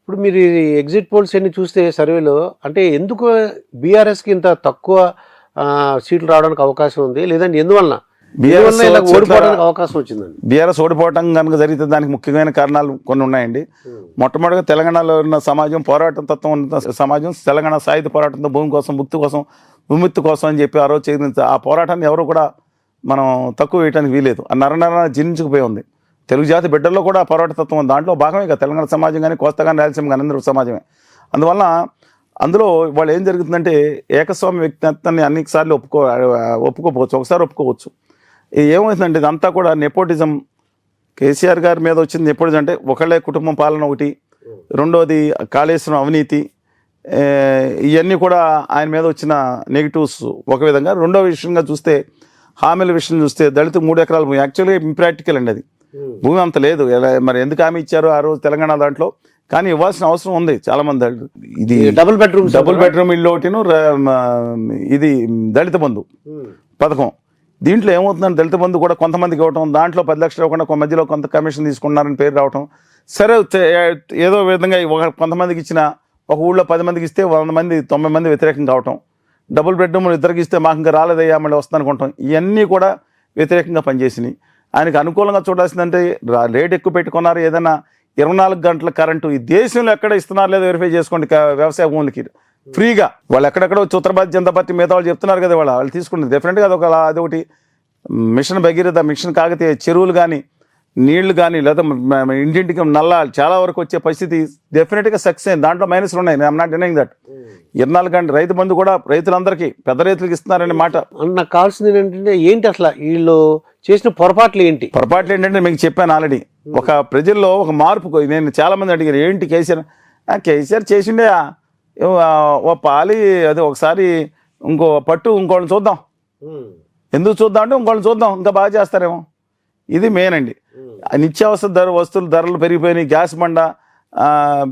ఇప్పుడు మీరు ఈ ఎగ్జిట్ పోల్స్ అన్ని చూస్తే సర్వేలో అంటే ఎందుకు బీఆర్ఎస్కి ఇంత తక్కువ సీట్లు రావడానికి అవకాశం ఉంది, లేదంటే ఎందువలన ఇలా ఓడిపోవడానికి అవకాశం వచ్చిందండి? బీఆర్ఎస్ ఓడిపోవడం కనుక జరిగితే దానికి ముఖ్యమైన కారణాలు కొన్ని ఉన్నాయండి. మొట్టమొదటిగా తెలంగాణలో ఉన్న సమాజం పోరాటం తత్వం ఉన్న సమాజం, తెలంగాణ సాయుధ పోరాటంతో భూమి కోసం, ముక్తి కోసం, విముక్తి కోసం అని చెప్పి ఆ రోజు చేసిన ఆ పోరాటాన్ని ఎవరు కూడా మనం తక్కువ వేయడానికి వీలేదు. ఆ నరనర జీర్ణించుకుపోయి ఉంది. తెలుగు జాతి బిడ్డల్లో కూడా పోరాట తత్వం ఉంది. దాంట్లో భాగమే కదా తెలంగాణ సమాజం కానీ, కోస్తా కానీ, రాయలసీమ కానీ అందరూ సమాజమే. అందువల్ల అందులో వాళ్ళు ఏం జరుగుతుందంటే ఏకస్వామి వ్యక్తిత్వాన్ని అన్నిసార్లు ఒప్పుకోవచ్చు, ఒకసారి ఒప్పుకోవచ్చు. ఏమవుతుందంటే ఇదంతా కూడా నెపోటిజం. కేసీఆర్ గారి మీద వచ్చింది నెపోటిజం అంటే ఒకళ్ళే కుటుంబం పాలన ఒకటి, రెండోది కాళేశ్వరం అవినీతి, ఇవన్నీ కూడా ఆయన మీద వచ్చిన నెగిటివ్స్ ఒక విధంగా. రెండో విషయంగా చూస్తే హామీల విషయం చూస్తే దళిత 3 ఎకరాల భూమి యాక్చువల్గా ఇంప్రాక్టికల్ అండి. అది భూమి అంత లేదు. మరి ఎందుకు హామీ ఇచ్చారు ఆ రోజు తెలంగాణ దాంట్లో? కానీ ఇవ్వాల్సిన అవసరం ఉంది చాలా మంది. ఇది డబుల్ బెడ్రూమ్ ఇల్లు ఒకటిను, ఇది దళిత బంధు పథకం. దీంట్లో ఏమవుతుందంటే దళిత బంధు కూడా కొంతమందికి ఇవ్వటం, దాంట్లో 10 లక్షలు ఇవ్వకుండా మధ్యలో కొంత కమిషన్ తీసుకున్నారని పేరు రావటం. సరే ఏదో విధంగా కొంతమందికి ఇచ్చిన, ఒక ఊళ్ళో 10 మందికి ఇస్తే 100 మంది 90 మంది వ్యతిరేకం కావటం. డబుల్ బెడ్రూమ్ ఇద్దరికి ఇస్తే మాకు ఇంకా రాలేదయ్యా మళ్ళీ వస్తుంది అనుకుంటాం. ఇవన్నీ కూడా వ్యతిరేకంగా పనిచేసినాయి. ఆయనకు అనుకూలంగా చూడాల్సిందంటే రేట్ ఎక్కువ పెట్టుకున్నారు. ఏదైనా 24 గంటల కరెంటు ఈ దేశంలో ఎక్కడ ఇస్తున్నారు లేదో వెరిఫై చేసుకోండి. వ్యవసాయ భూములకి ఫ్రీగా వాళ్ళు ఎక్కడెక్కడ ఉత్తరభారత జనతా పార్టీ మిగతా వాళ్ళు చెప్తున్నారు కదా, వాళ్ళు తీసుకుంటుంది డెఫినెట్గా అదొకటి మిషన్ భగీరథ, మిషన్ కాకతీయ, చెరువులు కానీ నీళ్లు కానీ లేదా ఇంటింటికి నల్ల చాలా వరకు వచ్చే పరిస్థితి డెఫినెట్గా సక్సెస్ అయింది. దాంట్లో మైనస్లు ఉన్నాయి, ఐఎమ్ నాట్ డినైయింగ్ దట్. 24 గంటలు రైతు బంధు కూడా రైతులందరికీ, పెద్ద రైతులకు ఇస్తున్నారనే మాట. నాకు కావాల్సింది ఏంటంటే ఏంటి అసలు వీళ్ళు చేసిన పొరపాట్లు ఏంటంటే మీకు చెప్పాను ఆల్రెడీ. ఒక ప్రజల్లో ఒక మార్పు. నేను చాలా మంది అడిగారు ఏంటి కేసీఆర్ చేసిండే ఓ పాలి అది ఒకసారి ఇంకో పట్టు ఇంకోళ్ళని చూద్దాం, ఎందుకు చూద్దాం అంటే ఇంకోళ్ళని చూద్దాం ఇంకా బాగా చేస్తారేమో. ఇది మెయిన్ అండి. నిత్యావసర వస్తువుల ధరలు పెరిగిపోయినాయి, గ్యాస్ బండ,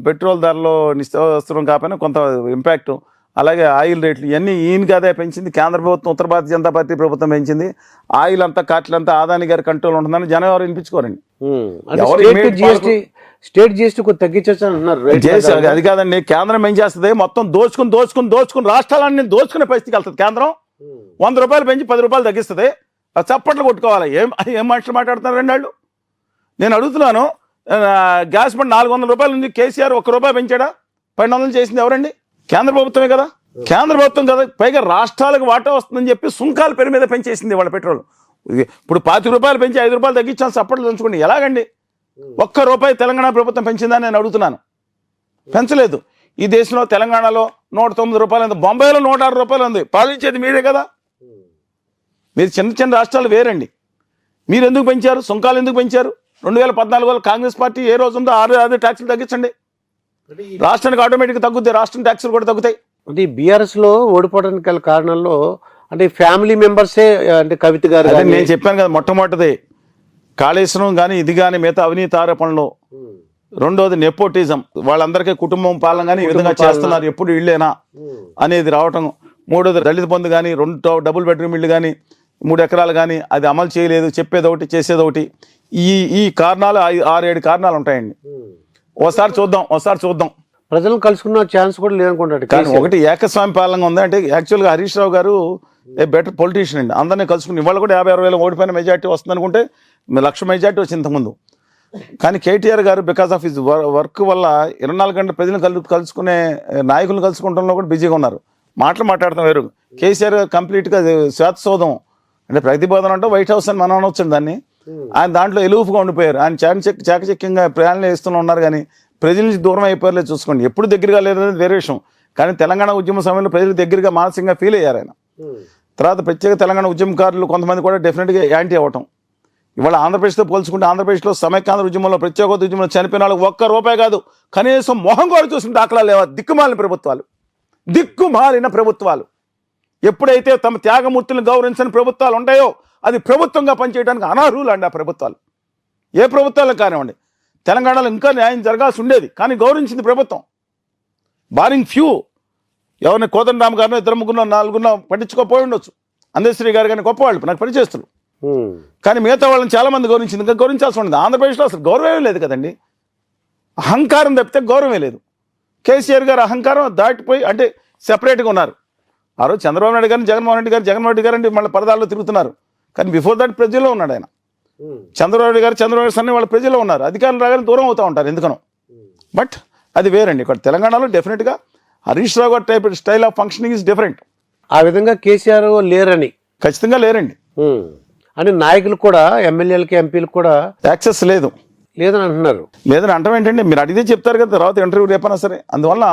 పెట్రోల్ ధరలో నిత్యావసరం కాకపోయినా కొంత ఇంపాక్ట్. అలాగే ఆయిల్ రేట్లు ఇవన్నీ ఈయనకి అదే పెంచింది కేంద్ర ప్రభుత్వం, ఉత్తర భారతీయ జనతా పార్టీ ప్రభుత్వం పెంచింది. ఆయిల్ అంతా కాట్లంతా ఆదాని గారి కంట్రోల్ ఉంటుందని జనం ఎవరు వినిపించుకోరండి. స్టేట్ జిఎస్టీ తగ్గించవచ్చు అంటున్నారు. అది కాదండి, కేంద్రం ఏం చేస్తుంది, మొత్తం దోచుకుని రాష్ట్రాలన్నీ దోచుకునే పరిస్థితికి వెళ్తుంది. కేంద్రం 100 రూపాయలు పెంచి 10 రూపాయలు తగ్గిస్తుంది. చప్పట్లు కొట్టుకోవాలి. ఏం మనుషులు మాట్లాడుతున్నారు రెండు వాళ్ళు? నేను అడుగుతున్నాను, గ్యాస్ బండ్ 400 రూపాయలు ఉంది, కేసీఆర్ 1 రూపాయి పెంచాడా? 1200 చేసింది ఎవరండి? కేంద్ర ప్రభుత్వమే కదా. కేంద్ర ప్రభుత్వం కదా. పైగా రాష్ట్రాలకు వాటా వస్తుందని చెప్పి సుంకాల పేరు మీద పెంచేసింది వాళ్ళ పెట్రోల్. ఇప్పుడు 50 రూపాయలు పెంచి 5 రూపాయలు తగ్గించాను, చప్పట్లు దంచుకోండి. ఎలాగండి? 1 రూపాయి తెలంగాణ ప్రభుత్వం పెంచిందని నేను అడుగుతున్నాను. పెంచలేదు. ఈ దేశంలో తెలంగాణలో 109 రూపాయలు ఉంది, బొంబాయిలో 106 రూపాయలు ఉంది. పాలించేది మీరే కదా. మీరు చిన్న రాష్ట్రాలు వేరండి. మీరు ఎందుకు పెంచారు? సుంకాలు ఎందుకు పెంచారు? 2014లో కాంగ్రెస్ పార్టీ ఏ రోజు ఉందో 6 ట్యాక్సులు తగ్గించండి, రాష్ట్రానికి ఆటోమేటిక్గా తగ్గుతాయి, రాష్ట్రం ట్యాక్సులు కూడా తగ్గుతాయి. అంటే బీఆర్ఎస్ లో ఓడిపోవడానికి గల కారణాల్లో అంటే ఫ్యామిలీ మెంబర్సే, అంటే కవిత గారు నేను చెప్పాను కదా, మొట్టమొదటిది కాళేశ్వరం కానీ ఇది కానీ మిగతా అవినీతి ఆరోపణలు. రెండోది నెపోటిజం, వాళ్ళందరికీ కుటుంబం పాలన కానీ ఈ విధంగా చేస్తున్నారు, ఎప్పుడు ఇళ్ళేనా అనేది రావటం. మూడోది దళిత బంధు కానీ, 2 డబుల్ బెడ్రూమ్ ఇళ్ళు కానీ, 3 ఎకరాలు కానీ అది అమలు చేయలేదు, చెప్పేది ఒకటి చేసేది ఒకటి. ఈ కారణాలు 6-7 కారణాలు ఉంటాయండి. ఒకసారి చూద్దాం. ప్రజలను కలుసుకున్న ఛాన్స్ కూడా లేదనుకుంటాడు. కానీ ఒకటి ఏకస్వామి పాలన ఉంది. అంటే యాక్చువల్గా హరీష్ రావు గారు బెటర్ పొలిటీషియన్ అండి. అందరినీ కలుసుకుని ఇవాళ కూడా 50-60 వేల ఓడిపోయిన మెజార్టీ వస్తుంది అనుకుంటే 1,00,000 మెజార్టీ వచ్చింది ఇంతకుముందు. కానీ కేటీఆర్ గారు బికాస్ ఆఫ్ హిజ్ వర్క్ వల్ల 24 గంటల ప్రజలను కలుసుకునే నాయకులను కలుసుకుంటంలో కూడా బిజీగా ఉన్నారు. మాట్లాడతాం వేరు. కేసీఆర్ కంప్లీట్గా శ్వేతసౌధం అంటే ప్రతిబోధన అంటే వైట్ హౌస్ అని మనం అనొచ్చండి దాన్ని. ఆయన దాంట్లో ఎలుగుపుగా ఉండిపోయారు. ఆయన చాకచక్యంగా ప్రయాణాలు వేస్తూనే ఉన్నారు, కానీ ప్రజల నుంచి దూరం అయిపోయారులేదు చూసుకోండి. ఎప్పుడు దగ్గరగా లేదనేది వేరే విషయం. కానీ తెలంగాణ ఉద్యమ సమయంలో ప్రజలు దగ్గరగా మానసికంగా ఫీల్ అయ్యారు ఆయన. తర్వాత ప్రత్యేక తెలంగాణ ఉద్యమకారులు కొంతమంది కూడా డెఫినెట్గా యాంటీ అవ్వటం. ఇవాళ ఆంధ్రప్రదేశ్తో పోల్చుకుంటే ఆంధ్రప్రదేశ్లో సమైక్యాంధ్ర ఉద్యమంలో, ప్రత్యేక ఉద్యమంలో చనిపోయిన వాళ్ళకి 1 రూపాయి కాదు, కనీసం మొహం కూడా చూసిన దాఖలాలు లేవా? దిక్కుమాలిన ప్రభుత్వాలు. ఎప్పుడైతే తమ త్యాగమూర్తులను గౌరవించిన ప్రభుత్వాలు ఉంటాయో అది ప్రభుత్వంగా పనిచేయడానికి అనర్హులు అండి ఆ ప్రభుత్వాలు. ఏ ప్రభుత్వాలకు కానివ్వండి. తెలంగాణలో ఇంకా న్యాయం జరగాల్సి ఉండేది, కానీ గౌరవించింది ప్రభుత్వం. బారింగ్ ఫ్యూ, ఎవరిని కోదండరామ్ గారిని 2-3-4 పట్టించుకోపోయి ఉండొచ్చు. అందశ్రీ గారు కానీ గొప్పవాళ్ళు, నాకు పనిచేస్తున్నారు. కానీ మిగతా వాళ్ళని చాలా మంది గౌరవించింది, ఇంకా గౌరవించాల్సి ఉండదు. ఆంధ్రప్రదేశ్లో అసలు గౌరవమే లేదు కదండి. అహంకారం తప్పితే గౌరవమే లేదు. కేసీఆర్ గారు అహంకారం దాటిపోయి అంటే సెపరేట్గా ఉన్నారు. ఆ రోజు చంద్రబాబు నాయుడు గారిని జగన్మోహన్ రెడ్డి గారు అంటే మళ్ళీ పరదాల్లో తిరుగుతున్నారు. కానీ బిఫోర్ దట్ ప్రజల్లో ఉన్నాడు ఆయన. చంద్రబాబు గారు సన్ని వాళ్ళ ప్రజల్లో ఉన్నారు. అధికారులు రాగానే దూరం అవుతూ ఉంటారు ఎందుకనో. బట్ అది వేరండి. ఇక్కడ తెలంగాణలో డెఫినెట్గా హరీష్ రావు గారి type style of functioning is different. ఆ విధంగా కేసీఆర్ లేరని ఖచ్చితంగా లేరండి. అంటే నాయకులు కూడా ఎమ్మెల్యేలకి ఎంపీలకు కూడా యాక్సెస్ లేదని అంటున్నారు. లేదని అంటాం ఏంటంటే మీరు అడిగితే చెప్తారు కదా తర్వాత ఇంటర్వ్యూ రేపైనా సరే. అందువల్ల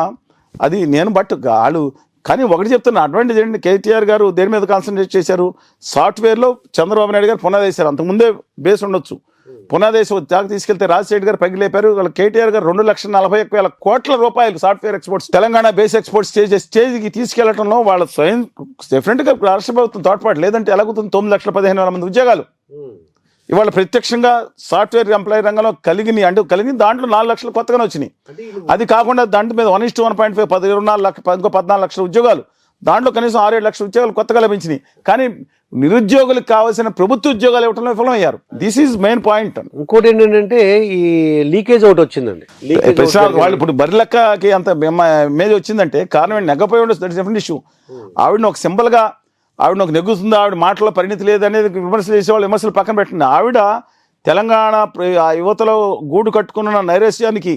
అది నేను బట్ వాళ్ళు కానీ ఒకటి చెప్తున్నా అడ్వాంటేజ్ ఏంటంటే కేటీఆర్ గారు దేని మీద కాన్సన్ట్రేట్ చేశారు, సాఫ్ట్వేర్లో చంద్రబాబు నాయుడు గారు పునాది వేశారు. అంతకుముందే బేస్ ఉండొచ్చు, పునాది వేసి దాకా తీసుకెళ్తే రాజశేఖర్ గారు పగిలేపారు. వాళ్ళ కేటీఆర్ గారు 2,41,000 కోట్ల రూపాయలు software exports Telangana base exports స్టేజ్కి తీసుకెళ్లడంలో వాళ్ళ స్వయం డెఫినెట్గా రాష్ట్ర ప్రభుత్వం తోడ్పాటు. లేదంటే ఎలాగుతుంది 9,15,000 మంది ఉద్యోగాలు ఇవాళ ప్రత్యక్షంగా సాఫ్ట్వేర్ ఎంప్లాయీ రంగంలో కలిగిన దాంట్లో 4 లక్షలు కొత్తగానే వచ్చినాయి. అది కాకుండా దాంట్లో మీద 1:1.5 14 లక్షల ఉద్యోగాలు, దాంట్లో కనీసం 6-7 లక్షల ఉద్యోగాలు కొత్తగా లభించినాయి. కానీ నిరుద్యోగులకు కావాల్సిన ప్రభుత్వ ఉద్యోగాలు ఇవ్వడంలో విఫలమయ్యారు. This is main point. ఇంకోటి ఏంటంటే ఈ లీకేజ్ ఒకటి వచ్చిందండి. వాళ్ళు ఇప్పుడు బరిలెక్కకి అంత ఇమేజ్ వచ్చిందంటే కారణం ఏంటి? నెగ్గపోయి ఉండొచ్చు, దట్ డిఫరెంట్ ఇష్యూ. ఆవిడని ఒక సింపుల్గా ఆవిడ ఒక నెగ్గుతుందా, ఆవిడ మాటలో పరిణితి లేదనేది విమర్శలు చేసేవాళ్ళు విమర్శలు పక్కన పెట్టండి. ఆవిడ తెలంగాణ యువతలో గూడు కట్టుకున్న నైరాశ్యానికి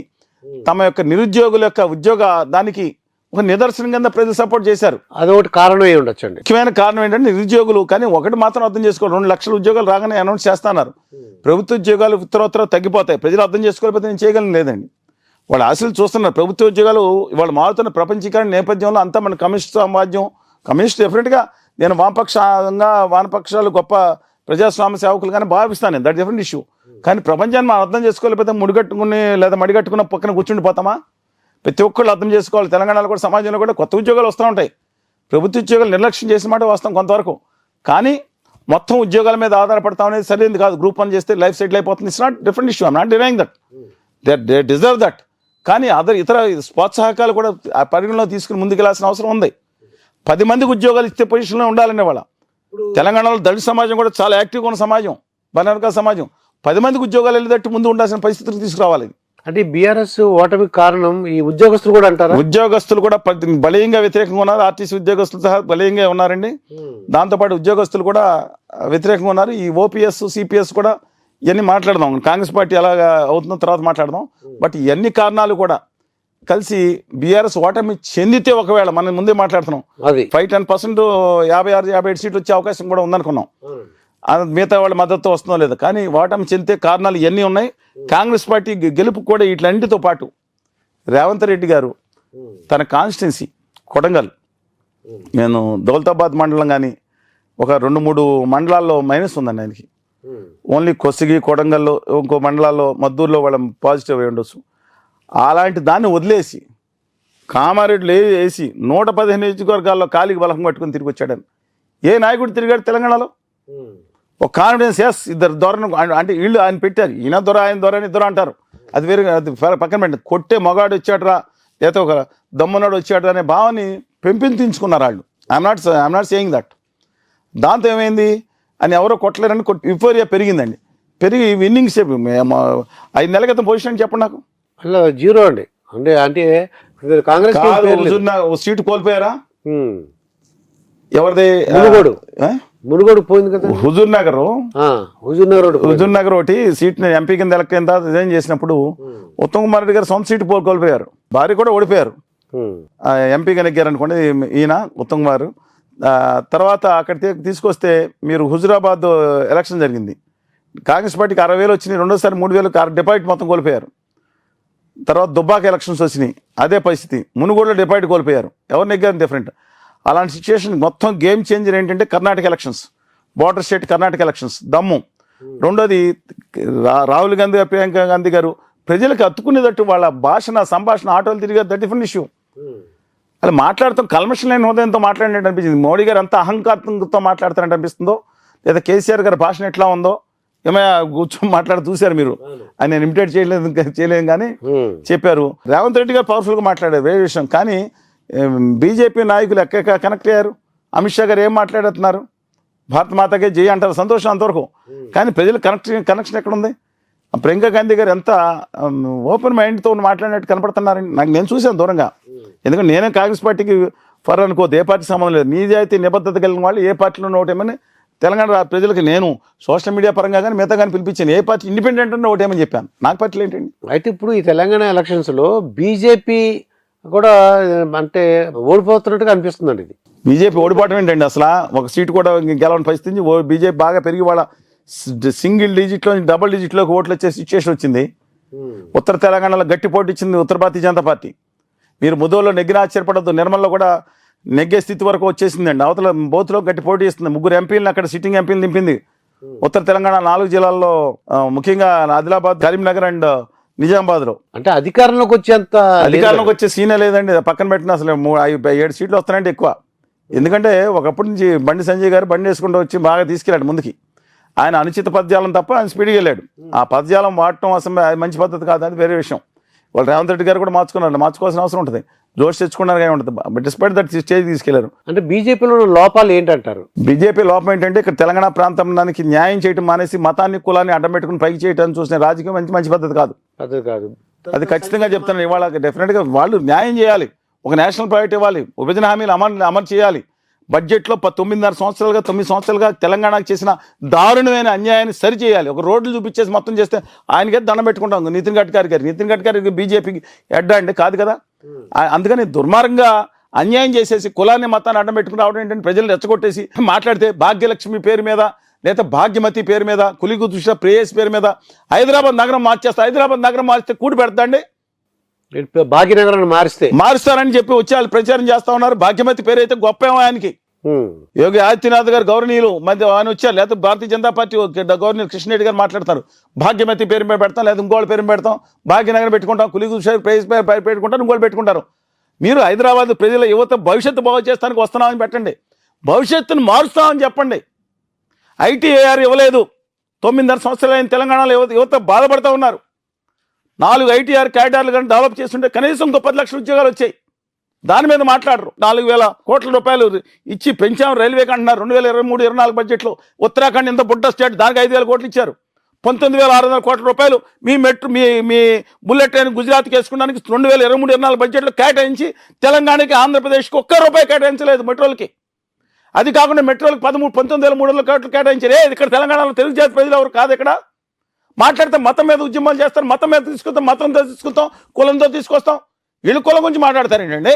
తమ యొక్క నిరుద్యోగుల యొక్క ఉద్యోగ దానికి ఒక నిదర్శనం కింద ప్రజలు సపోర్ట్ చేశారు. అదొకటి కారణం అయి ఉండొచ్చండి. ముఖ్యమైన కారణం ఏంటంటే నిరుద్యోగులు. కానీ ఒకటి మాత్రం అర్థం చేసుకోవాలి, 2 లక్షల ఉద్యోగాలు రాగానే అనౌన్స్ చేస్తున్నారు. ప్రభుత్వ ఉద్యోగాలు ఉత్తరోత్తర తగ్గిపోతాయి. ప్రజలు అర్థం చేసుకోలేకపోతే నేను చేయగలను లేదండి. వాళ్ళ ఆశలు చూస్తున్నారు. ప్రభుత్వ ఉద్యోగాలు ఇవాళ మారుతున్న ప్రపంచీకరణ నేపథ్యంలో అంతా మన కమ్యూనిస్ట్ సామ్రాజ్యం. కమ్యూనిస్ట్ డెఫినెట్గా నేను వామపక్షాలు గొప్ప ప్రజాస్వామ్య సేవకులుగానే భావిస్తాను. That different issue. కానీ ప్రపంచాన్ని మనం అర్థం చేసుకోలేకపోతే ముడిగట్టుకుని లేదా మడిగట్టుకున్న పక్కన కూర్చుండిపోతామా? ప్రతి ఒక్కళ్ళు అర్థం చేసుకోవాలి. తెలంగాణలో కూడా సమాజంలో కూడా కొత్త ఉద్యోగాలు వస్తూ ఉంటాయి. ప్రభుత్వ ఉద్యోగాలు నిర్లక్ష్యం చేసిన మాట వస్తాం కొంతవరకు. కానీ మొత్తం ఉద్యోగాల మీద ఆధారపడతాం అనేది సరైనది కాదు. గ్రూప్ 1 చేస్తే లైఫ్ సెటిల్ అయిపోతుంది. It's not different issue. I'm not denying that. They deserve that. కానీ ఇతర ప్రోత్సాహకాలు కూడా ఆ పరిగణలో తీసుకుని ముందుకెళ్లాల్సిన అవసరం ఉంది. 10 మందికి ఉద్యోగాలు ఇచ్చే పొజిషన్లో ఉండాలనే వాళ్ళ తెలంగాణలో దళిత సమాజం కూడా చాలా యాక్టివ్గా ఉన్న సమాజం, బనర్గా సమాజం. 10 మందికి ఉద్యోగాలు వెళ్ళేటట్టు ముందు ఉండాల్సిన పరిస్థితులు తీసుకురావాలి. అంటే బీఆర్ఎస్ ఓటమికి కారణం ఈ ఉద్యోగస్తులు కూడా అంటారా? ఉద్యోగస్తులు కూడా బలీయంగా వ్యతిరేకంగా ఉన్నారు. ఆర్టీసీ ఉద్యోగస్తులు సహా బలీయంగా ఉన్నారండి. దాంతోపాటు ఉద్యోగస్తులు కూడా వ్యతిరేకంగా ఉన్నారు. ఈ ఓపీఎస్ సిపిఎస్ కూడా ఇవన్నీ మాట్లాడదాం. కాంగ్రెస్ పార్టీ ఎలాగా అవుతుందో తర్వాత మాట్లాడదాం. బట్ ఇవన్నీ కారణాలు కూడా కలిసి బీఆర్ఎస్ ఓటమి చెందితే ఒకవేళ మనం ముందే మాట్లాడుతున్నాం 5-10% 56-57 సీట్లు వచ్చే అవకాశం కూడా ఉందనుకున్నాం. మిగతా వాళ్ళ మద్దతు వస్తుందో లేదు. కానీ ఓటమి చెందితే కారణాలు ఇవన్నీ ఉన్నాయి. కాంగ్రెస్ పార్టీ గెలుపు కూడా వీటిలన్నిటితో పాటు రేవంత్ రెడ్డి గారు తన కాన్స్టిట్యున్సీ కొడంగల్, నేను దౌలతాబాద్ మండలం కానీ ఒక 2-3 మండలాల్లో మైనస్ ఉందండి ఆయనకి. ఓన్లీ కొసిగి కొడంగల్లో ఇంకో మండలాల్లో మద్దూరులో వాళ్ళ పాజిటివ్ అయి ఉండొచ్చు. అలాంటి దాన్ని వదిలేసి కామారెడ్డిలో వేసి 115 నియోజకవర్గాల్లో కాలికి బలకం పట్టుకుని తిరిగి వచ్చాడని ఏ నాయకుడు తిరిగాడు తెలంగాణలో? ఒక కాన్ఫిడెన్స్. ఎస్, ఇద్దరు ధోరణి అంటే వీళ్ళు ఆయన పెట్టారు. ఈయన దొర ఆయన దొర అని ఇద్దరు అంటారు. అది వేరే, అది పక్కన పెట్టండి. కొట్టే మగాడు వచ్చాడరా లేకపోతే ఒక దమ్మునాడు వచ్చాడు అనే భావాన్ని పెంపొందించుకున్నారు వాళ్ళు. I'm not saying that. దాంతో ఏమైంది అని ఎవరో కొట్టలేరని యుఫోరియా పెరిగిందండి. పెరిగి విన్నింగ్ షేప్ 5 నెలల క్రితం పొజిషన్ చెప్పండి నాకు. అలా 0 అండి. అంటే కాంగ్రెస్ సీటు కోల్పోయారా? ఎవరిది? మునుగోడు పోయింది కదా. హుజూర్ నగర్ ఒకటి సీట్ ఎంపీ కింద ఎలక్కిన తర్వాత రిజైన్ చేసినప్పుడు ఉత్తమ్ కుమార్ రెడ్డి గారు సొంత సీటు కోల్పోయారు. భార్య కూడా ఓడిపోయారు. ఎంపీగా నెగ్గారు అనుకోండి ఈయన ఉత్తమ్ కుమార్. తర్వాత అక్కడ తీసుకొస్తే మీరు హుజూరాబాద్ ఎలక్షన్ జరిగింది. కాంగ్రెస్ పార్టీకి 60,000 వచ్చినాయి. రెండోసారి 3,000 డిపాజిట్ మొత్తం కోల్పోయారు. తర్వాత దుబ్బాక ఎలక్షన్స్ వచ్చినాయి, అదే పరిస్థితి. మునుగోడులో డిపాజిట్ కోల్పోయారు. ఎవరు నెగ్గారు? డిఫరెంట్. అలాంటి సిచ్యువేషన్ మొత్తం గేమ్ చేంజర్ ఏంటంటే Karnataka elections, border state Karnataka elections దమ్ము. రెండోది రాహుల్ గాంధీ, ప్రియాంక గాంధీ గారు ప్రజలకు అత్తుకునేటట్టు వాళ్ళ సంభాషణ ఆటోలు తిరిగారు. That different issue. అలా మాట్లాడుతాం కల్మషన్ లేని హోదాయంతో మాట్లాడినట్టు అనిపించింది. మోడీ గారు అంత అహంకారంతో మాట్లాడుతారంటే అనిపిస్తుందో, లేదా కేసీఆర్ గారి భాషణ ఎట్లా ఉందో ఏమైనా కూర్చొని మాట్లాడి చూశారు మీరు. ఆయన నేను ఇమిటేట్ చేయలేము కానీ చెప్పారు. రేవంత్ రెడ్డి గారు పవర్ఫుల్గా మాట్లాడారు, వేరే విషయం. కానీ బీజేపీ నాయకులు ఎక్క కనెక్ట్ అయ్యారు. అమిత్ షా గారు ఏం మాట్లాడుతున్నారు? భారత మాతకే జై అంటారు, సంతోషం అంతవరకు. కానీ ప్రజలు కనెక్షన్ ఎక్కడ ఉంది? ప్రియాంక గాంధీ గారు ఎంత ఓపెన్ మైండ్తో మాట్లాడినట్టు కనపడుతున్నారండి నాకు. నేను చూశాను దూరంగా, ఎందుకంటే నేనే కాంగ్రెస్ పార్టీకి ఫర్ అనుకోదు, ఏ పార్టీ సంబంధం లేదు. నిజాయితీ నిబద్ధత కలిగిన వాళ్ళు ఏ పార్టీలో ఓటేమని తెలంగాణ ప్రజలకు నేను సోషల్ మీడియా పరంగా కానీ మిగతా కానీ పిలిపించాను. ఏ పార్టీ ఇండిపెండెంట్ అని ఓటేమని చెప్పాను. నాకు పార్టీలు ఏంటండి? అయితే ఇప్పుడు ఈ తెలంగాణ ఎలక్షన్స్లో బీజేపీ కూడా అంటే ఓడిపోతున్నట్టుగా అనిపిస్తుందండి. ఇది బీజేపీ ఓడిపోవడం ఏంటండి? అసలు ఒక సీటు కూడా గెలవని పరిస్థితి. బీజేపీ బాగా పెరిగి వాళ్ళ సింగిల్ డిజిట్లో డబుల్ డిజిట్లోకి ఓట్లు వచ్చే సిచ్యువేషన్ వచ్చింది. ఉత్తర తెలంగాణలో గట్టి పోటీ ఇచ్చింది ఉత్తర భారతీయ జనతా పార్టీ. మీరు ముదోలో నెగ్గిన ఆశ్చర్యపడద్దు, నిర్మల్లో కూడా నెగ్గే స్థితి వరకు వచ్చేసిందండి. అవతల బోత్లో గట్టి పోటీ ఇస్తుంది. 3 ఎంపీలను అక్కడ సిట్టింగ్ ఎంపీలు దింపింది. ఉత్తర తెలంగాణ 4 జిల్లాల్లో, ముఖ్యంగా ఆదిలాబాద్, కరీంనగర్ అండ్ నిజామాబాద్లో. అంటే అధికారంలోకి వచ్చే సీనే లేదండి. పక్కన పెట్టిన అసలు 7 సీట్లు వస్తానంటే ఎక్కువ. ఎందుకంటే ఒకప్పటి నుంచి బండి సంజయ్ గారు బండి వేసుకుంటూ వచ్చి బాగా తీసుకెళ్ళాడు ముందుకి. ఆయన అనుచిత పదజాలం తప్ప ఆయన స్పీడ్గా వెళ్ళాడు. ఆ పదజాలం వాడటం అసలు మంచి పద్ధతి కాదు, అది వేరే విషయం. వాళ్ళు రేవంత్ రెడ్డి గారు కూడా మార్చుకోవాల్సిన అవసరం ఉంటుంది. జోష్ తెచ్చుకున్నారు కానీ ఉంటుంది. బట్ డిస్పైట్ దట్ స్టేజ్ తీసుకెళ్లారు. అంటే బీజేపీలో లోపాలు ఏంటంటారు? బీజేపీ లోపం ఏంటంటే ఇక్కడ తెలంగాణ ప్రాంతానికి న్యాయం చేయడం మానేసి మతాన్ని కులాన్ని అడ్డం పెట్టుకుని పైకి చేయడానికి చూసిన రాజకీయం మంచి పద్ధతి కాదు. అది ఖచ్చితంగా చెప్తాను. ఇవాళ డెఫినెట్గా వాళ్ళు న్యాయం చేయాలి, ఒక నేషనల్ ప్రయారిటీ ఇవ్వాలి, విభజన హామీలు అమలు చేయాలి. బడ్జెట్లో 9 సంవత్సరాలుగా తెలంగాణకు చేసిన దారుణమైన అన్యాయాన్ని సరి చేయాలి. ఒక రోడ్లు చూపించేసి మొత్తం చేస్తే ఆయనకే దండం పెట్టుకుంటాం. నితిన్ గడ్కరీ బీజేపీకి ఎడ్డా అండి కాదు కదా. అందుకని దుర్మార్గంగా అన్యాయం చేసేసి కులాన్ని మతాన్ని అడ్డం పెట్టుకుని రావడం ఏంటంటే ప్రజలు రెచ్చగొట్టేసి మాట్లాడితే భాగ్యలక్ష్మి పేరు మీద లేదా భాగ్యమతి పేరు మీద కులిగు దృష్టి ప్రేయస్ పేరు మీద హైదరాబాద్ నగరం మార్చేస్తా. హైదరాబాద్ నగరం మారిస్తే కూడి పెడతాండి. భాగ్యనగరాన్ని మారుస్తారని చెప్పి వచ్చి వాళ్ళు ప్రచారం చేస్తా ఉన్నారు. భాగ్యమతి పేరు అయితే గొప్పేమో ఆయనకి. యోగి ఆదిత్యనాథ్ గారు గవర్నీయులు మధ్య ఆయన వచ్చారు, లేకపోతే భారతీయ జనతా పార్టీ గవర్నర్ కృష్ణరెడ్డి గారు మాట్లాడతారు. భాగ్యమతి పేరు మీద పెడతాం, లేదా ఇంకోళ్ళ పేరు పెడతాం, భాగ్యనగరం పెట్టుకుంటాం, కులిగు ప్రేయస్ పేరు పెట్టుకుంటారు, ఇంకోళ్ళు పెట్టుకుంటారు. మీరు హైదరాబాద్ ప్రజల యువత భవిష్యత్తు బాగు చేస్తానికి వస్తున్నామని పెట్టండి, భవిష్యత్తును మారుస్తామని చెప్పండి. ఐటీఏఆర్ ఇవ్వలేదు. 9.5 సంవత్సరాలైన తెలంగాణలో యువత బాధపడుతూ ఉన్నారు. 4 ఐటీఆర్ క్యాడర్లు కానీ డెవలప్ చేస్తుంటే కనీసం ఇంకో 10 లక్షల ఉద్యోగాలు వచ్చాయి. దాని మీద మాట్లాడరు. 4,000 కోట్ల రూపాయలు ఇచ్చి పెంచాం రైల్వేకి అంటున్నారు. 2023-24 బడ్జెట్లో ఉత్తరాఖండ్ ఇంత బుడ్డ స్టేట్, దానికి 5,000 కోట్లు ఇచ్చారు. 19,600 కోట్ల రూపాయలు మీ బుల్లెట్ ట్రైన్ గుజరాత్కి వేసుకోవడానికి 2023-24 బడ్జెట్లో కేటాయించి తెలంగాణకి ఆంధ్రప్రదేశ్కి ఒక్క రూపాయి కేటాయించలేదు మెట్రోలకి. అది కాకుండా మెట్రోలకు 19,300 కోట్లు కేటాయించారు. ఇక్కడ తెలంగాణలో తెలుగు జాతి ప్రజలు ఎవరు కాదు. ఇక్కడ మాట్లాడితే మతం మీద ఉద్యమాలు చేస్తారు, మతం మీద తీసుకొస్తాం, మతంతో తీసుకొస్తాం, కులంతో తీసుకొస్తాం. వీళ్ళు కులం గురించి మాట్లాడతారు ఏంటండి?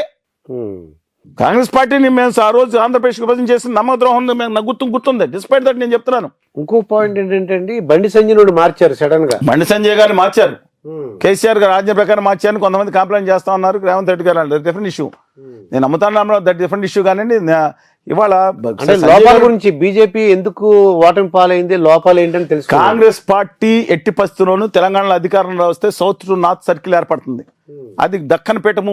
కాంగ్రెస్ పార్టీని మేము ఆ రోజు ఆంధ్రప్రదేశ్ విభజన చేసిన నమ్మద్రోహం గుర్తుంది. డిస్పైట్ దట్ నేను చెప్తున్నాను. ఇంకో పాయింట్ ఏంటంటే అండి, బండి సంజయ్ మార్చారు సడన్ గా. బండి సంజయ్ గారిని మార్చారు. కేసీఆర్ గారు ఆజ్ఞ ప్రకారం మార్చారని కొంతమంది కంప్లైంట్ చేస్తా ఉన్నారు. రేవంత్ రెడ్డి గారు డిఫరెంట్ ఇష్యూ. నేను నమ్ముతాను దట్ డిఫరెంట్ ఇష్యూ. కానీ ఇవాళ లోపాల గురించి బీజేపీ ఎందుకు ఓటమి పాలైంది, లోపాలు ఏంటని తెలుసు. కాంగ్రెస్ పార్టీ ఎట్టి పరిస్థితుల్లోనూ తెలంగాణలో అధికారంలో వస్తే సౌత్ టు నార్త్ సర్కిల్ ఏర్పడుతుంది. అది దక్కన్ పీఠము